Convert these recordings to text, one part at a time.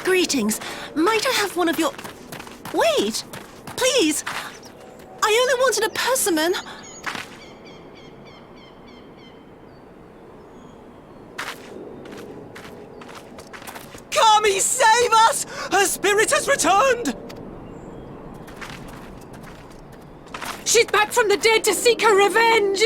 Greetings. Might I have one of your... Wait! Please! I only wanted a persimmon. Kami, save us! Her spirit has returned! She's back from the dead to seek her revenge!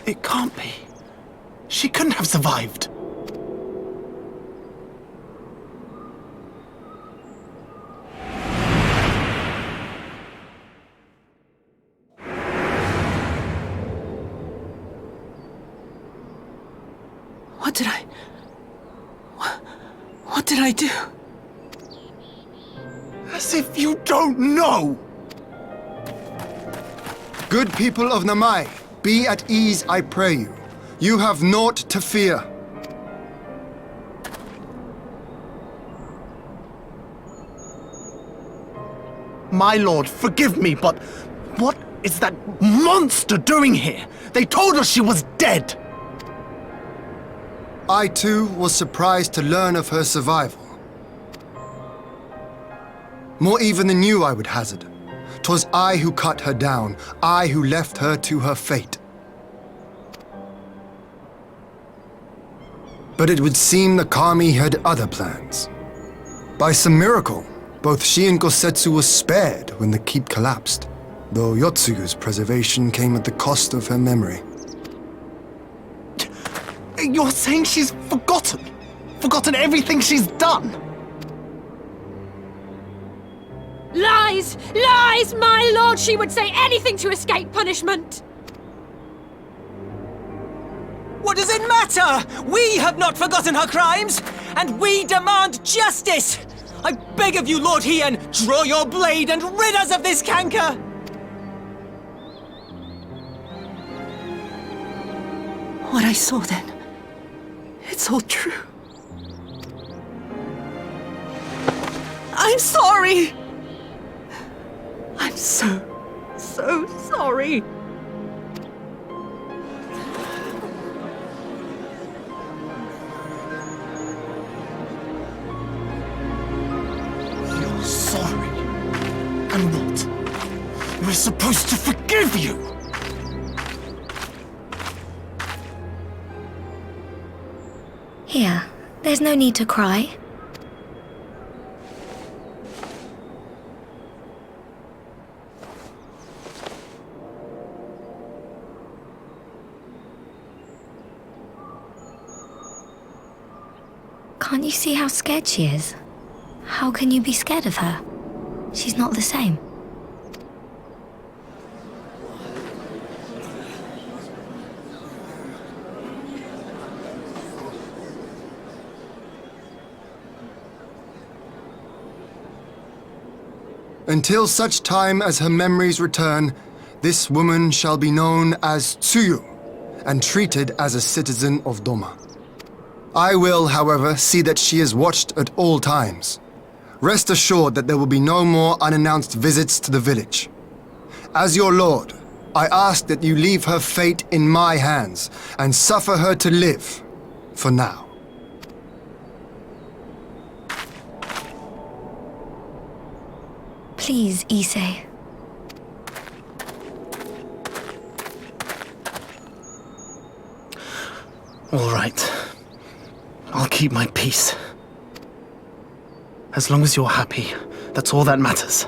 It can't be. She couldn't have survived. What did I do? As if you don't know! Good people of Namai, be at ease, I pray you. You have naught to fear. My lord, forgive me, but what is that monster doing here? They told us she was dead! I too was surprised to learn of her survival. More even than you, I would hazard. 'Twas I who cut her down, I who left her to her fate. But it would seem the Kami had other plans. By some miracle, both she and Gosetsu were spared when the keep collapsed, though Yotsugu's preservation came at the cost of her memory. You're saying she's forgotten? Forgotten everything she's done? Lies! Lies! My lord, she would say anything to escape punishment! What does it matter? We have not forgotten her crimes, and we demand justice! I beg of you, Lord Hien, draw your blade and rid us of this canker! What I saw then, it's all true. I'm sorry! I'm so sorry. You're sorry. I'm not. We're supposed to forgive you! Here, there's no need to cry. Can't you see how scared she is? How can you be scared of her? She's not the same. Until such time as her memories return, this woman shall be known as Tsuyu, and treated as a citizen of Doma. I will, however, see that she is watched at all times. Rest assured that there will be no more unannounced visits to the village. As your lord, I ask that you leave her fate in my hands, and suffer her to live, for now. Please, Issei. All right. I'll keep my peace. As long as you're happy, that's all that matters.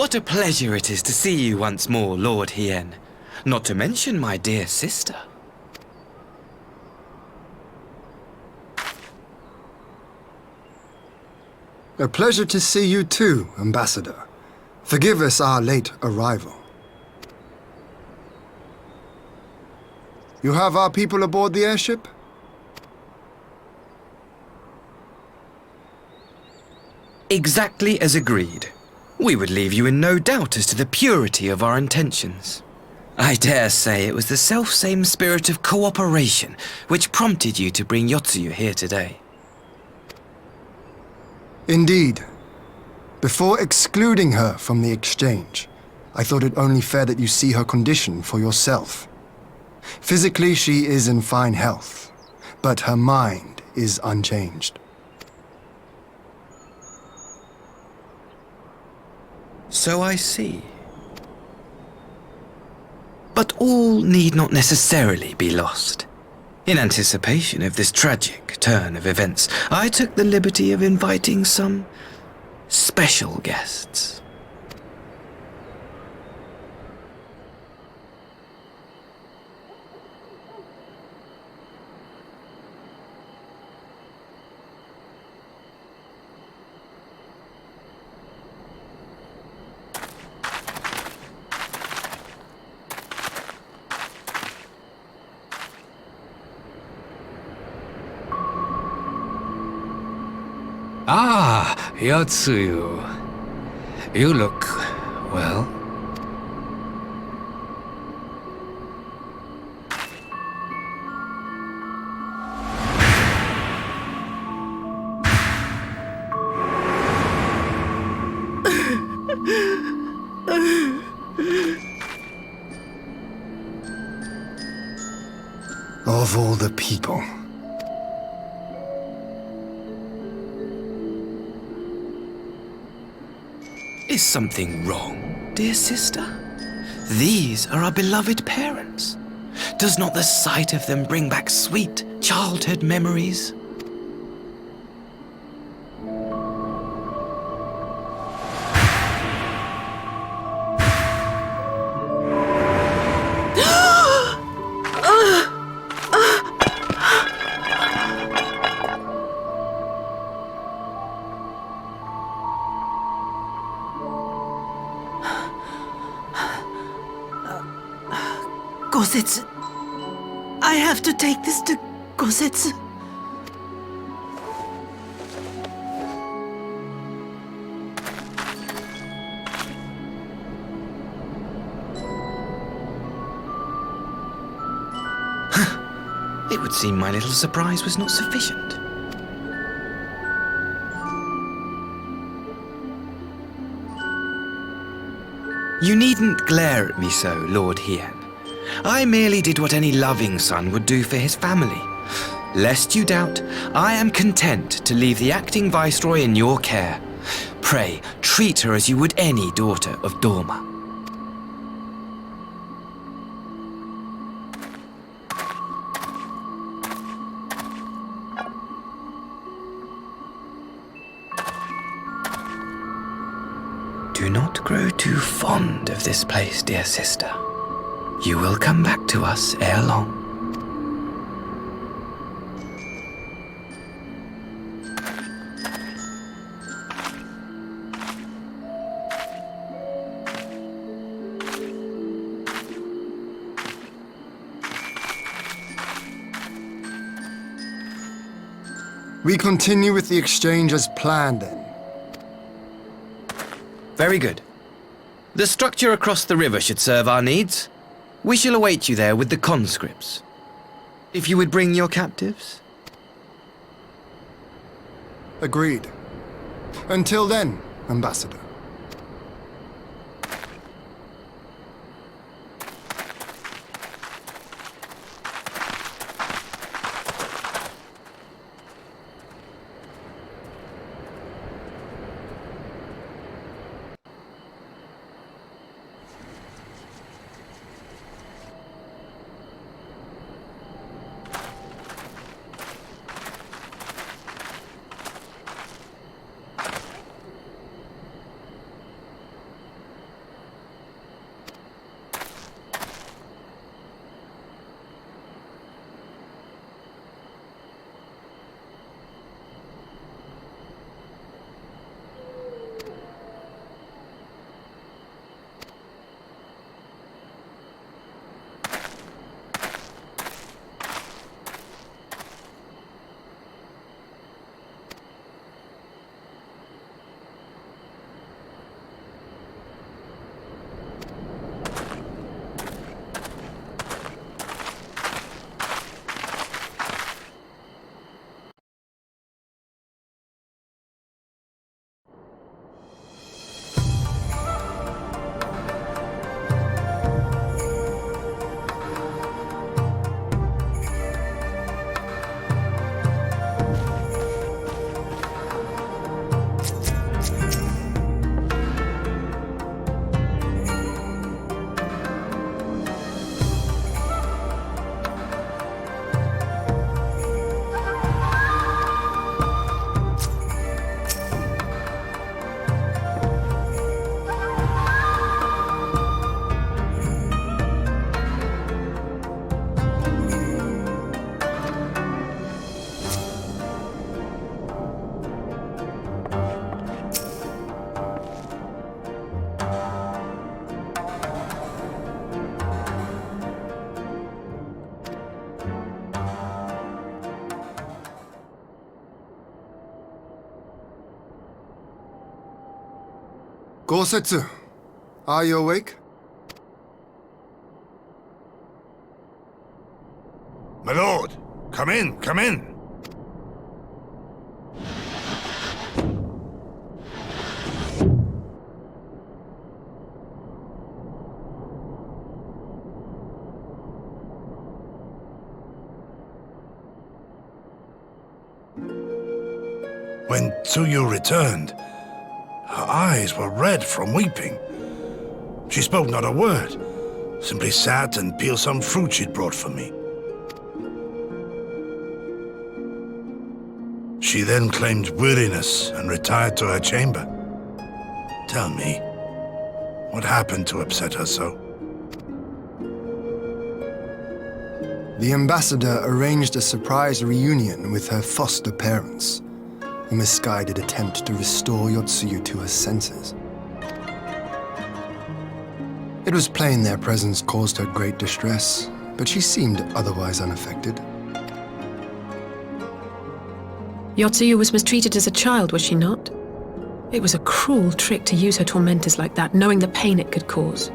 What a pleasure it is to see you once more, Lord Hien. Not to mention my dear sister. A pleasure to see you too, Ambassador. Forgive us our late arrival. You have our people aboard the airship? Exactly as agreed. We would leave you in no doubt as to the purity of our intentions. I dare say it was the selfsame spirit of cooperation which prompted you to bring Yotsuyu here today. Indeed. Before excluding her from the exchange, I thought it only fair that you see her condition for yourself. Physically, she is in fine health, but her mind is unchanged. So I see. But all need not necessarily be lost. In anticipation of this tragic turn of events, I took the liberty of inviting some special guests. Ah, Yotsuyu. You look, well. Of all the people. Is something wrong, dear sister? These are our beloved parents. Does not the sight of them bring back sweet childhood memories? Gosetsu. I have to take this to Gosetsu. It would seem my little surprise was not sufficient. You needn't glare at me so, Lord Hien. I merely did what any loving son would do for his family. Lest you doubt, I am content to leave the acting viceroy in your care. Pray, treat her as you would any daughter of Dorma. Do not grow too fond of this place, dear sister. You will come back to us ere long. We continue with the exchange as planned then. Very good. The structure across the river should serve our needs. We shall await you there with the conscripts. If you would bring your captives. Agreed. Until then, Ambassador. Gosetsu, are you awake? My lord, come in, come in. When Tsuyu returned, her eyes were red from weeping. She spoke not a word, simply sat and peeled some fruit she'd brought for me. She then claimed weariness and retired to her chamber. Tell me, what happened to upset her so? The ambassador arranged a surprise reunion with her foster parents. A misguided attempt to restore Yotsuyu to her senses. It was plain their presence caused her great distress, but she seemed otherwise unaffected. Yotsuyu was mistreated as a child, was she not? It was a cruel trick to use her tormentors like that, knowing the pain it could cause.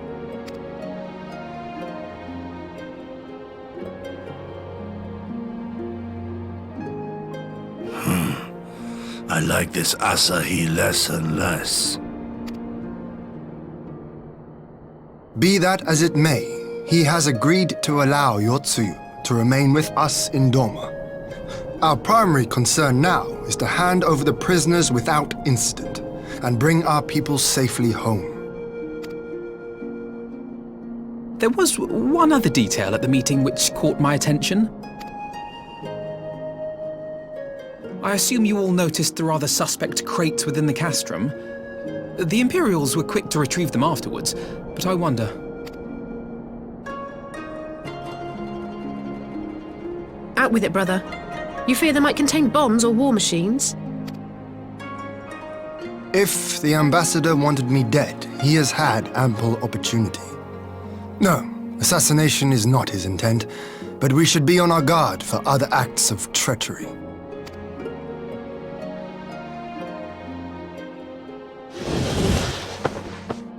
I like this Asahi less and less. Be that as it may, he has agreed to allow Yotsuyu to remain with us in Doma. Our primary concern now is to hand over the prisoners without incident and bring our people safely home. There was one other detail at the meeting which caught my attention. I assume you all noticed the rather suspect crates within the castrum. The Imperials were quick to retrieve them afterwards, but I wonder... Out with it, brother. You fear they might contain bombs or war machines? If the ambassador wanted me dead, he has had ample opportunity. No, assassination is not his intent, but we should be on our guard for other acts of treachery.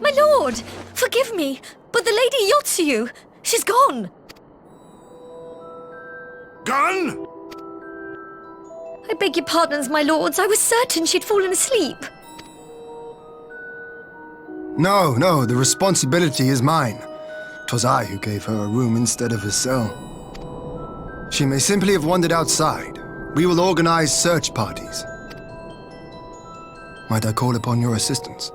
My lord! Forgive me, but the Lady Yotsuyu, she's gone! Gone? I beg your pardons, my lords. I was certain she'd fallen asleep. No, the responsibility is mine. 'Twas I who gave her a room instead of a cell. She may simply have wandered outside. We will organize search parties. Might I call upon your assistance?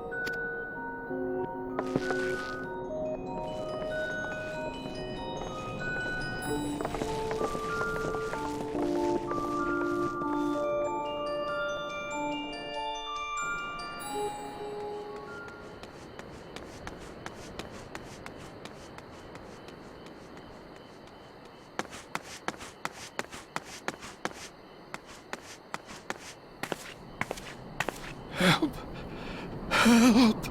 Help! Help!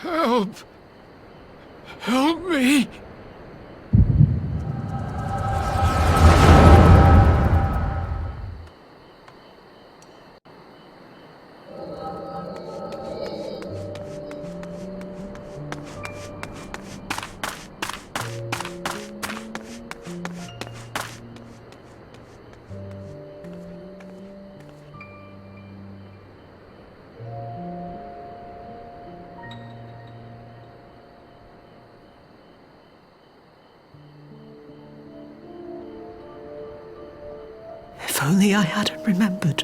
Help! Help me! If only I hadn't remembered.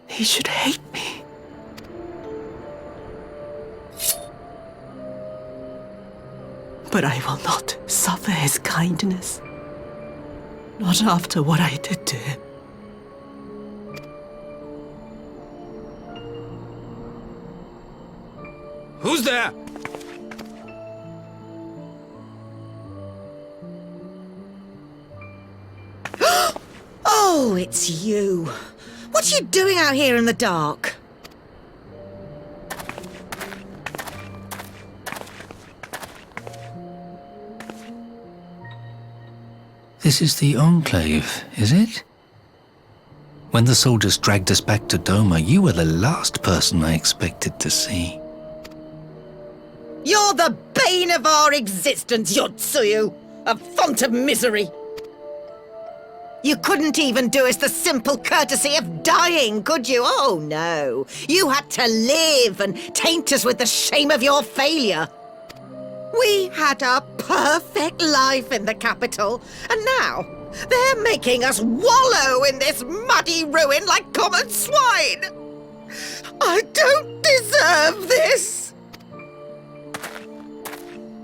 He should hate me. But I will not suffer his kindness. Not after what I did to him. Who's there? Oh, it's you. What are you doing out here in the dark? This is the Enclave, is it? When the soldiers dragged us back to Doma, you were the last person I expected to see. You're the bane of our existence, Yotsuyu! A font of misery! You couldn't even do us the simple courtesy of dying, could you? Oh, no. You had to live and taint us with the shame of your failure. We had a perfect life in the capital, and now they're making us wallow in this muddy ruin like common swine. I don't deserve this.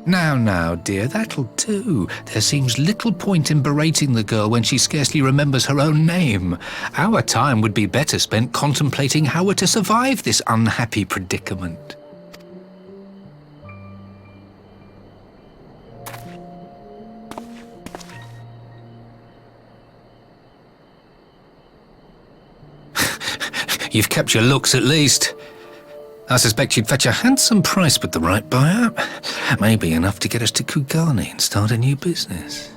Now, dear, that'll do. There seems little point in berating the girl when she scarcely remembers her own name. Our time would be better spent contemplating how we're to survive this unhappy predicament. You've kept your looks, at least. I suspect you'd fetch a handsome price with the right buyer. Maybe enough to get us to Kugane and start a new business.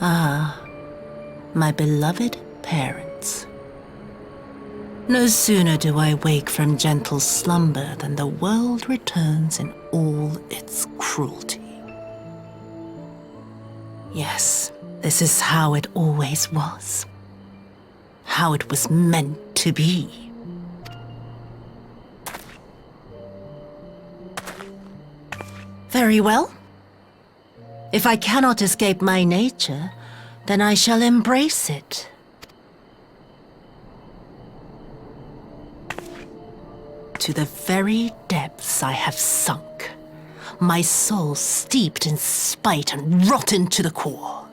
Ah, my beloved parents. No sooner do I wake from gentle slumber than the world returns in all its cruelty. Yes, this is how it always was. How it was meant to be. Very well. If I cannot escape my nature, then I shall embrace it. To the very depths I have sunk, my soul steeped in spite and rotten to the core.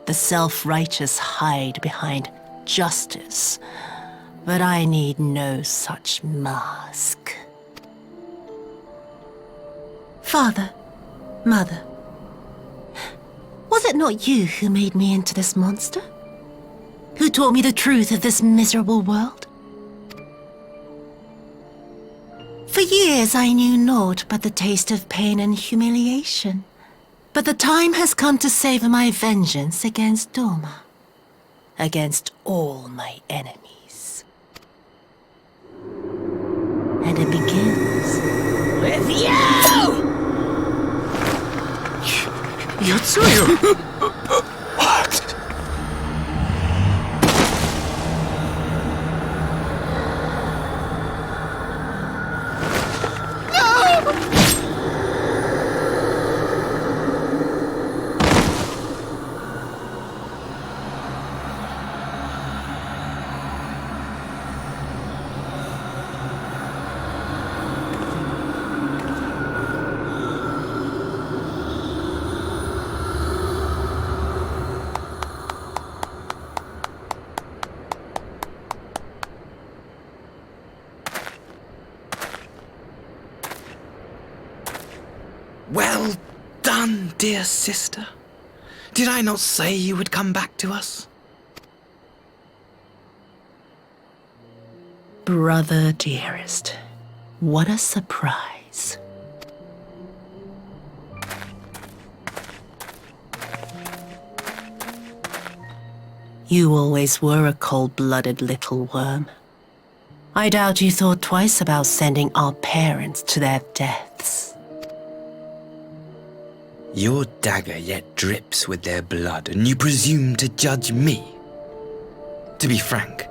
The self-righteous hide behind justice, but I need no such mask. Father, Mother, was it not you who made me into this monster? Who taught me the truth of this miserable world? For years I knew naught but the taste of pain and humiliation. But the time has come to savor my vengeance against Doma. Against all my enemies. And it begins with you! Yotsuyu! What? Well done, dear sister. Did I not say you would come back to us? Brother dearest, what a surprise. You always were a cold-blooded little worm. I doubt you thought twice about sending our parents to their deaths. Your dagger yet drips with their blood, and you presume to judge me? To be frank,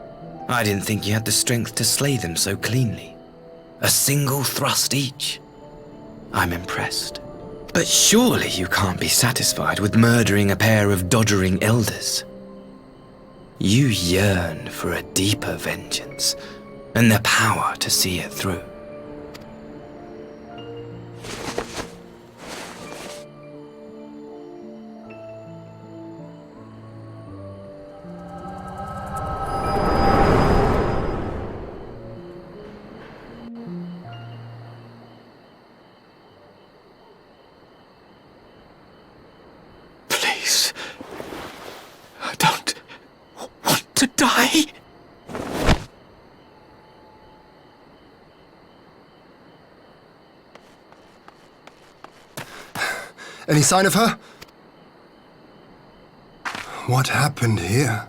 I didn't think you had the strength to slay them so cleanly. A single thrust each. I'm impressed. But surely you can't be satisfied with murdering a pair of doddering elders. You yearn for a deeper vengeance, and the power to see it through. to die? Any sign of her? What happened here?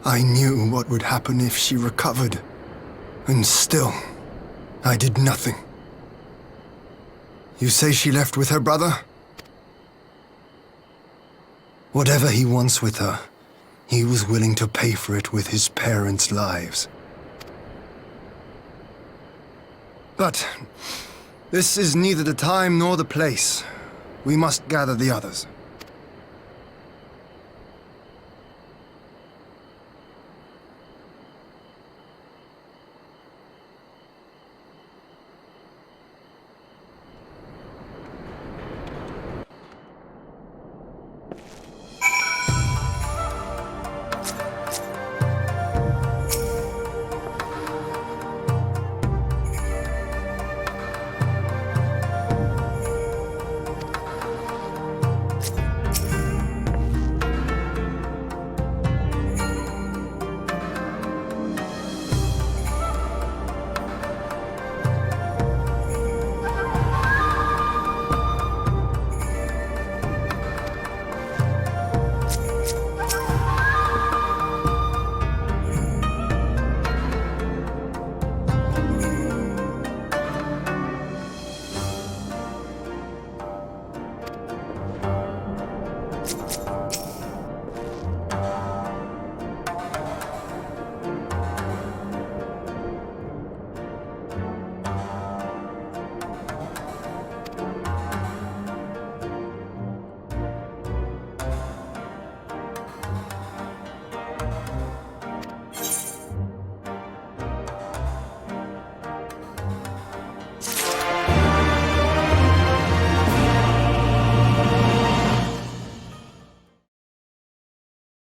I knew what would happen if she recovered. And still, I did nothing. You say she left with her brother? Whatever he wants with her, he was willing to pay for it with his parents' lives. But this is neither the time nor the place. We must gather the others.